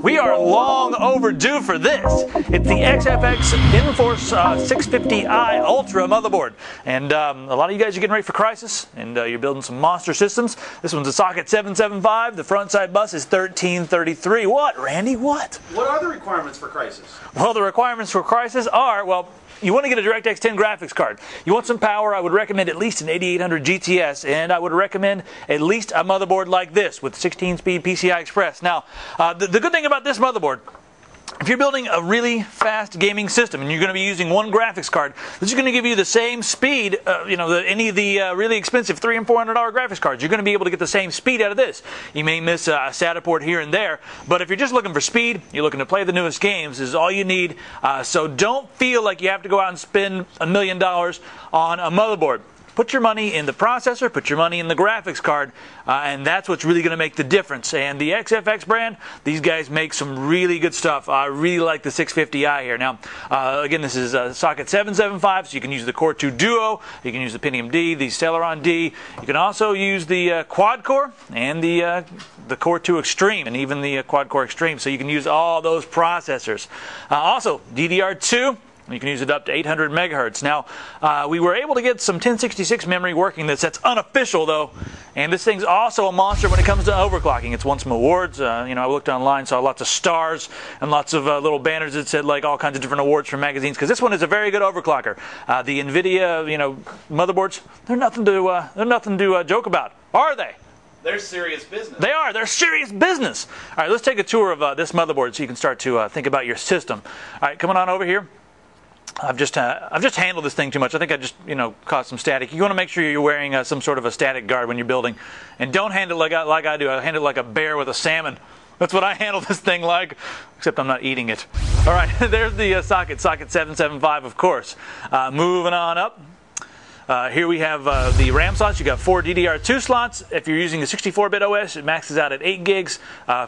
We are long overdue for this. It's the tigernforcexfx650i Ultra motherboard. And a lot of you guys are getting ready for Crisis, and you're building some monster systems. This one's a socket 775. The front side bus is 1333. What, Randy? What? What are the requirements for Crisis? Well, the requirements for Crisis are, well, you want to get a DirectX 10 graphics card. You want some power, I would recommend at least an 8800 GTS, and I would recommend at least a motherboard like this with 16-speed PCI Express. Now, the good thing about this motherboard, if you're building a really fast gaming system and you're going to be using one graphics card, this is going to give you the same speed, any of the really expensive $300 and $400 graphics cards. You're going to be able to get the same speed out of this. You may miss a SATA port here and there, but if you're just looking for speed, you're looking to play the newest games, this is all you need. So don't feel like you have to go out and spend $1 million on a motherboard. Put your money in the processor, put your money in the graphics card, and that's what's really going to make the difference. And the XFX brand, these guys make some really good stuff. I really like the 650i here. Now, again, this is a socket 775, so you can use the Core 2 Duo, you can use the Pentium D, the Celeron D. You can also use the Quad Core and the Core 2 Extreme, and even the Quad Core Extreme. So you can use all those processors. Also, DDR2. You can use it up to 800 megahertz. Now, we were able to get some 1066 memory working. That's unofficial, though. And this thing's also a monster when it comes to overclocking. It's won some awards. I looked online, saw lots of stars and lots of little banners that said like all kinds of different awards from magazines. Because this one is a very good overclocker. The NVIDIA, motherboards, they're nothing to joke about, are they? They're serious business. They are. They're serious business. All right, let's take a tour of this motherboard so you can start to think about your system. All right, coming on over here. I've just handled this thing too much. I think I just caused some static. You want to make sure you're wearing some sort of a static guard when you're building, and don't handle it like I do. I handle it like a bear with a salmon. That's what I handle this thing like, except I'm not eating it. All right, there's the socket 775, of course. Moving on up. Here we have the RAM slots. You got 4 DDR2 slots. If you're using a 64-bit OS, it maxes out at 8 gigs,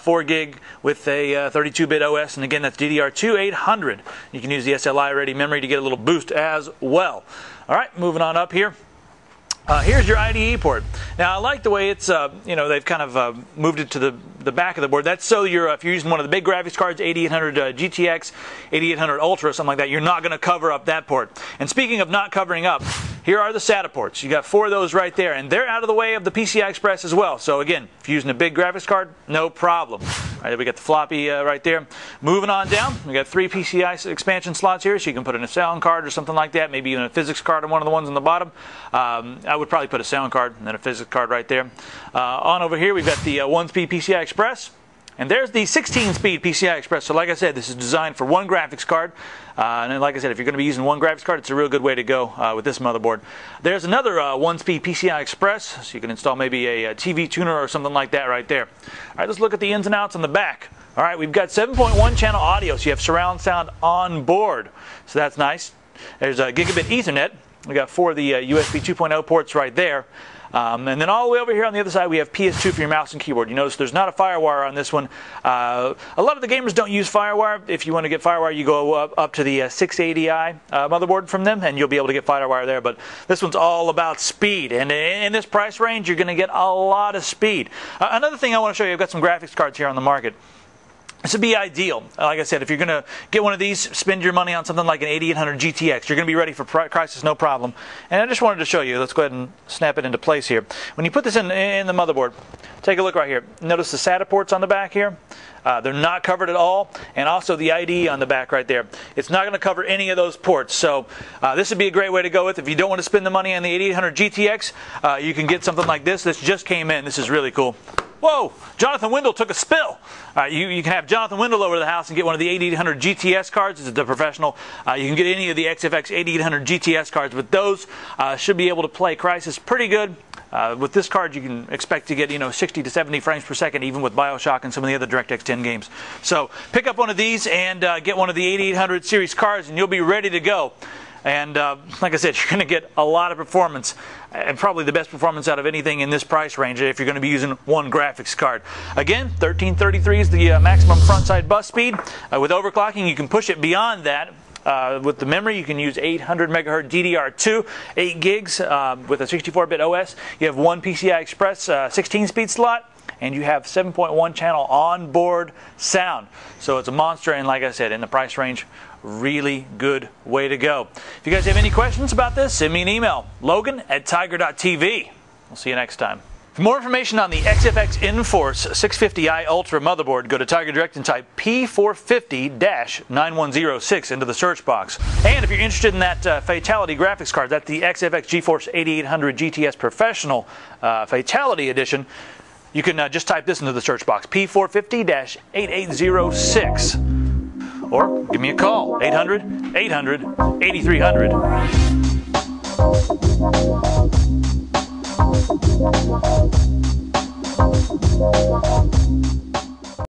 4 gig with a 32-bit OS, and again, that's DDR2 800. You can use the SLI ready memory to get a little boost as well. All right, moving on up here. Here's your IDE port. Now, I like the way it's, they've kind of moved it to the back of the board. That's so if you're using one of the big graphics cards, 8800 GTX, 8800 Ultra, something like that, you're not going to cover up that port. And speaking of not covering up, here are the SATA ports. You got 4 of those right there, and they're out of the way of the PCI Express as well. So again, if you're using a big graphics card, no problem. All right, we got the floppy right there. Moving on down, we got 3 PCI expansion slots here, so you can put in a sound card or something like that, maybe even a physics card on one of the ones on the bottom. I would probably put a sound card and then a physics card right there. On over here, we've got the 1-speed PCI Express. And there's the 16-speed PCI Express. So like I said, this is designed for one graphics card. And then, like I said, if you're going to be using one graphics card, it's a real good way to go with this motherboard. There's another 1-speed PCI Express. So you can install maybe a TV tuner or something like that right there. All right, let's look at the ins and outs on the back. All right, we've got 7.1 channel audio, so you have surround sound on board. So that's nice. There's a gigabit Ethernet. We got 4 of the USB 2.0 ports right there. And then all the way over here on the other side, we have PS2 for your mouse and keyboard. You notice there's not a FireWire on this one. A lot of the gamers don't use FireWire. If you want to get FireWire, you go up to the 680i motherboard from them, and you'll be able to get FireWire there. But this one's all about speed. And in this price range, you're going to get a lot of speed. Another thing I want to show you, I've got some graphics cards here on the market. This would be ideal. Like I said, if you're going to get one of these, spend your money on something like an 8800 GTX. You're going to be ready for Crisis, no problem. And I just wanted to show you. Let's go ahead and snap it into place here. When you put this in the motherboard, take a look right here. Notice the SATA ports on the back here. They're not covered at all, and also the IDE on the back right there. It's not going to cover any of those ports, so this would be a great way to go with. If you don't want to spend the money on the 8800 GTX, you can get something like this. This just came in. This is really cool. Whoa! Jonathan Wendell took a spill. You can have Jonathan Wendell over to the house and get one of the 8800 GTS cards. This is the professional. You can get any of the XFX 8800 GTS cards, but those should be able to play Crisis pretty good. With this card, you can expect to get 60 to 70 frames per second, even with BioShock and some of the other DirectX 10 games. So pick up one of these and get one of the 8800 series cards, and you'll be ready to go. And like I said, you're going to get a lot of performance, and probably the best performance out of anything in this price range if you're going to be using one graphics card. Again, 1333 is the maximum front side bus speed. With overclocking, you can push it beyond that. With the memory, you can use 800 megahertz DDR2, 8 gigs with a 64-bit OS. You have 1 PCI Express 16-speed slot. and you have 7.1 channel onboard sound. So it's a monster, and like I said, in the price range, really good way to go. If you guys have any questions about this, send me an email, logan@tiger.tv. We'll see you next time. For more information on the XFX Enforce 650i Ultra motherboard, go to Tiger Direct and type P450-9106 into the search box. And if you're interested in that Fatality graphics card, that's the XFX GeForce 8800 GTS Professional Fatality Edition, you can just type this into the search box, P450-8806. Or give me a call, 800-800-8300.